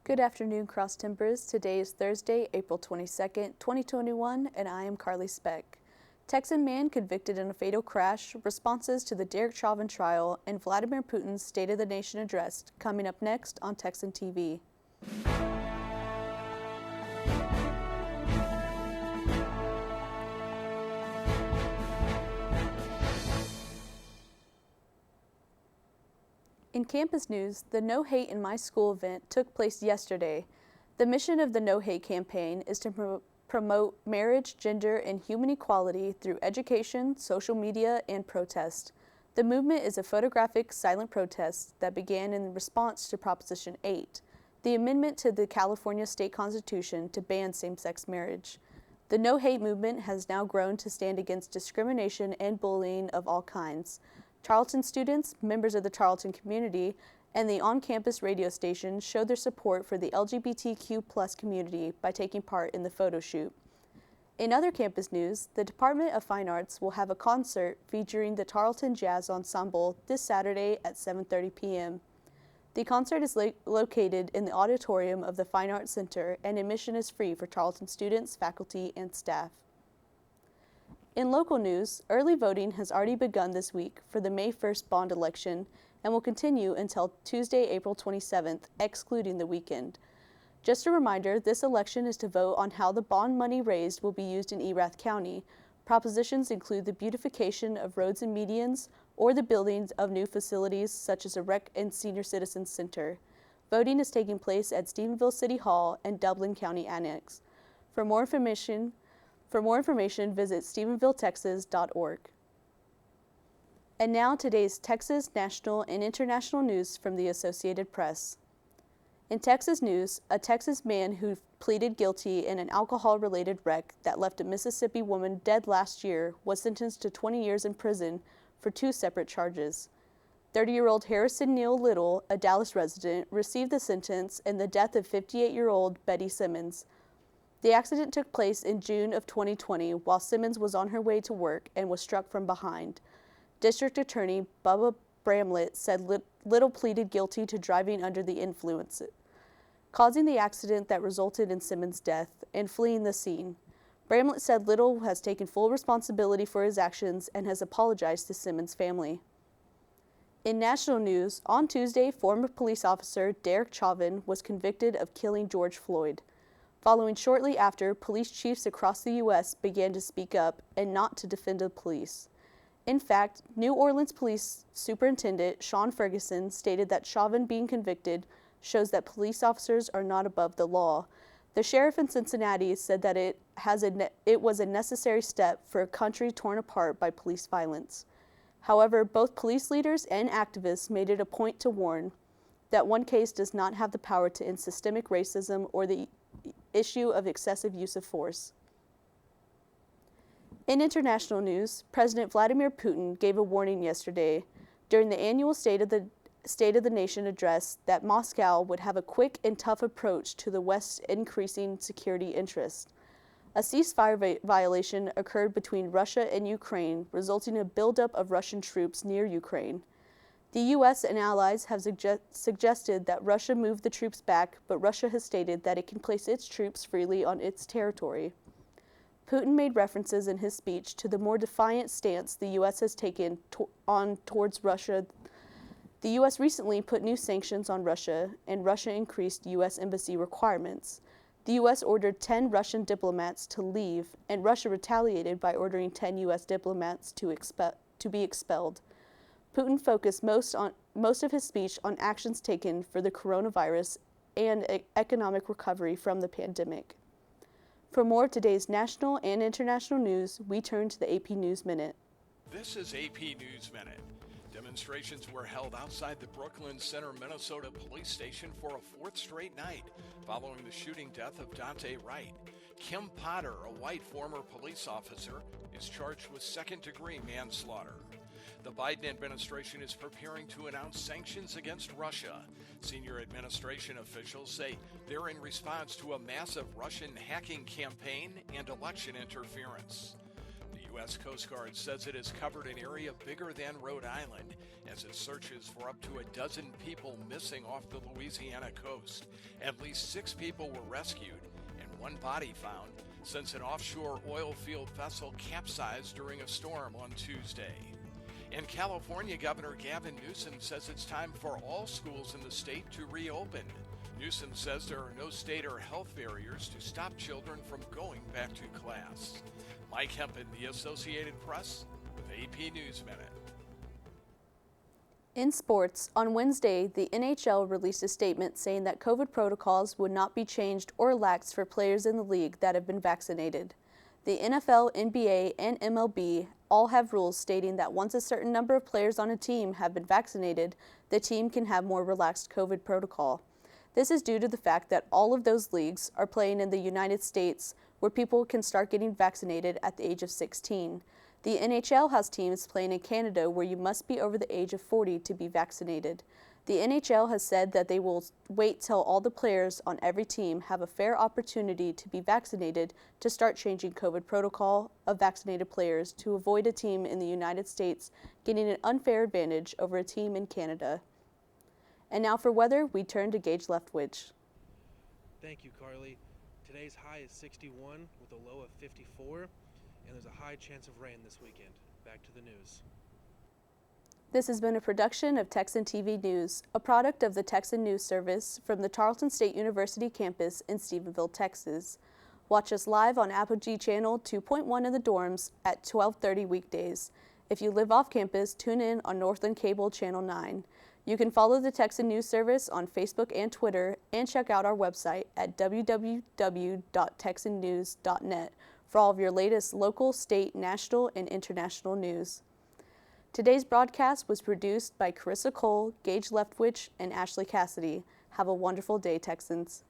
Good afternoon, Cross Timbers. Today is Thursday, April 22nd, 2021, and I am Carley Speck. Texan man convicted in a fatal crash, responses to the Derek Chauvin trial, and Vladimir Putin's State of the Nation address coming up next on Texan TV. In campus news, the No Hate in My School event took place yesterday. The mission of the No Hate campaign is to promote marriage, gender, and human equality through education, social media, and protest. The movement is a photographic silent protest that began in response to Proposition 8, the amendment to the California state constitution to ban same-sex marriage. The No Hate movement has now grown to stand against discrimination and bullying of all kinds. Charlton students, members of the Charlton community, and the on-campus radio station showed their support for the LGBTQ+ community by taking part in the photo shoot. In other campus news, the Department of Fine Arts will have a concert featuring the Charlton Jazz Ensemble this Saturday at 7:30 p.m. The concert is located in the auditorium of the Fine Arts Center, and admission is free for Charlton students, faculty, and staff. In local news, early voting has already begun this week for the May 1st bond election and will continue until Tuesday, April 27th, excluding the weekend. Just a reminder, this election is to vote on how the bond money raised will be used in Erath County. Propositions include the beautification of roads and medians or the building of new facilities such as a rec and senior citizens center. Voting is taking place at Stephenville City Hall and Dublin County Annex. For more information, visit stephenvilletexas.org. And now today's Texas, national, and international news from the Associated Press. In Texas news, a Texas man who pleaded guilty in an alcohol-related wreck that left a Mississippi woman dead last year was sentenced to 20 years in prison for two separate charges. 30-year-old Harrison Neal Little, a Dallas resident, received the sentence in the death of 58-year-old Betty Simmons. The accident took place in June of 2020 while Simmons was on her way to work and was struck from behind. District Attorney Bubba Bramlett said Little pleaded guilty to driving under the influence, causing the accident that resulted in Simmons' death and fleeing the scene. Bramlett said Little has taken full responsibility for his actions and has apologized to Simmons' family. In national news, on Tuesday, former police officer Derek Chauvin was convicted of killing George Floyd. Following shortly after, police chiefs across the U.S. began to speak up and not to defend the police. In fact, New Orleans Police Superintendent Sean Ferguson stated that Chauvin being convicted shows that police officers are not above the law. The sheriff in Cincinnati said that it was a necessary step for a country torn apart by police violence. However, both police leaders and activists made it a point to warn that one case does not have the power to end systemic racism or the issue of excessive use of force. In international news, President Vladimir Putin gave a warning yesterday during the annual State of the Nation address that Moscow would have a quick and tough approach to the West's increasing security interests. A ceasefire violation occurred between Russia and Ukraine, resulting in a buildup of Russian troops near Ukraine. The U.S. and allies have suggested that Russia move the troops back, but Russia has stated that it can place its troops freely on its territory. Putin made references in his speech to the more defiant stance the U.S. has taken towards Russia. The U.S. recently put new sanctions on Russia, and Russia increased U.S. embassy requirements. The U.S. ordered 10 Russian diplomats to leave, and Russia retaliated by ordering 10 U.S. diplomats to be expelled. Putin focused most of his speech on actions taken for the coronavirus and economic recovery from the pandemic. For more of today's national and international news, we turn to the AP News Minute. This is AP News Minute. Demonstrations were held outside the Brooklyn Center, Minnesota police station for a fourth straight night following the shooting death of Dante Wright. Kim Potter, a white former police officer, is charged with second-degree manslaughter. The Biden administration is preparing to announce sanctions against Russia. Senior administration officials say they're in response to a massive Russian hacking campaign and election interference. The U.S. Coast Guard says it has covered an area bigger than Rhode Island as as it searches for up to a dozen people missing off the Louisiana coast. At least 6 people were rescued and 1 body found since an offshore oil field vessel capsized during a storm on Tuesday. In California, Governor Gavin Newsom says it's time for all schools in the state to reopen. Newsom says there are no state or health barriers to stop children from going back to class. Mike Hempen, The Associated Press, with AP News Minute. In sports, on Wednesday, the NHL released a statement saying that COVID protocols would not be changed or laxed for players in the league that have been vaccinated. The NFL, NBA, and MLB all have rules stating that once a certain number of players on a team have been vaccinated, the team can have more relaxed COVID protocol. This is due to the fact that all of those leagues are playing in the United States, where people can start getting vaccinated at the age of 16. The NHL has teams playing in Canada where you must be over the age of 40 to be vaccinated. The NHL has said that they will wait till all the players on every team have a fair opportunity to be vaccinated to start changing COVID protocol of vaccinated players to avoid a team in the United States getting an unfair advantage over a team in Canada. And now for weather, we turn to Gage Leftwich. Thank you, Carley. Today's high is 61 with a low of 54, and there's a high chance of rain this weekend. Back to the news. This has been a production of Texan TV News, a product of the Texan News Service from the Tarleton State University campus in Stephenville, Texas. Watch us live on Apogee Channel 2.1 in the dorms at 12:30 weekdays. If you live off campus, tune in on Northland Cable Channel 9. You can follow the Texan News Service on Facebook and Twitter, and check out our website at www.texannews.net for all of your latest local, state, national, and international news. Today's broadcast was produced by Carissa Cole, Gage Leftwich, and Ashley Cassidy. Have a wonderful day, Texans.